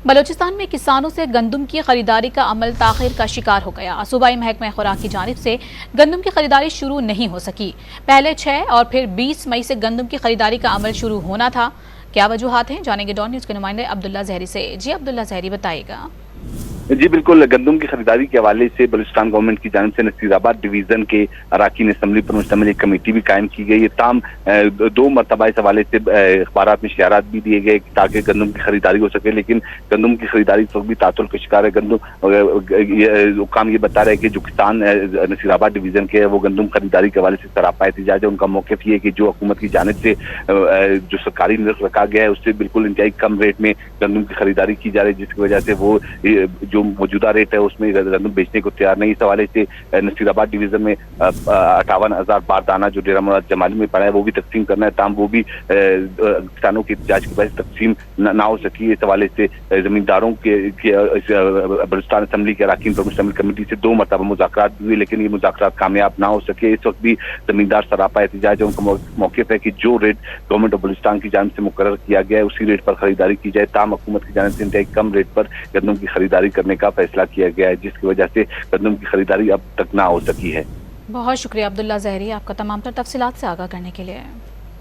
بلوچستان میں کسانوں سے گندم کی خریداری کا عمل تاخیر کا شکار ہو گیا۔ صوبائی محکمہ خوراک کی جانب سے گندم کی خریداری شروع نہیں ہو سکی۔ پہلے 6 اور پھر 20 مئی سے گندم کی خریداری کا عمل شروع ہونا تھا۔ کیا وجوہات ہیں، جانیں گے ڈان نیوز کے نمائندے عبداللہ زہری سے۔ جی عبداللہ زہری بتائے گا۔ جی بالکل، گندم کی خریداری کے حوالے سے بلوچستان گورنمنٹ کی جانب سے نصیر آباد ڈویژن کے اراکین اسمبلی پر مشتمل ایک کمیٹی بھی قائم کی گئی ہے۔ تاہم 2 مرتبہ اس حوالے سے اخبارات میں اشارات بھی دیے گئے تاکہ گندم کی خریداری ہو سکے، لیکن گندم کی خریداری اس وقت بھی تعطل کا شکار ہے۔ حکام یہ بتا رہے ہیں کہ جو کسان نصیر آباد ڈویژن کے وہ گندم خریداری کے حوالے سے سراپا احتجاج ہے۔ ان کا موقف یہ ہے کہ جو حکومت کی جانب سے جو سرکاری نرخ رکھا گیا ہے اس سے بالکل انتہائی کم ریٹ میں گندم کی خریداری کی جا رہی ہے، جس کی وجہ سے وہ جو موجودہ ریٹ ہے اس میں گندم بیچنے کو تیار نہیں۔ اس حوالے سے نصیر آباد ڈویژن میں 58,000 باردانہ جو ڈیرہ مراد جمالی میں پڑا ہے وہ بھی تقسیم کرنا ہے، تاہم وہ بھی کسانوں کی احتجاج کی وجہ سے تقسیم نہ ہو سکی۔ اس حوالے سے زمینداروں کے بلوچستان اسمبلی کے اراکین پر مشتمل کمیٹی سے 2 مرتبہ مذاکرات بھی ہوئے، لیکن یہ مذاکرات کامیاب نہ ہو سکے۔ اس وقت بھی زمیندار سراپا احتجاج ہے۔ ان کا موقف ہے کہ جو ریٹ گورنمنٹ آف بلوچستان کی جانب سے مقرر کیا گیا ہے اسی ریٹ پر خریداری کی جائے، تاہم حکومت کی جانب سے انتہائی کم ریٹ پر گندم کی خریداری کرنے کا فیصلہ کیا گیا ہے، جس کی وجہ سے گندم کی خریداری اب تک نہ ہو سکی ہے۔ بہت شکریہ عبداللہ زہری، آپ کا تمام تر تفصیلات سے آگاہ کرنے کے لیے۔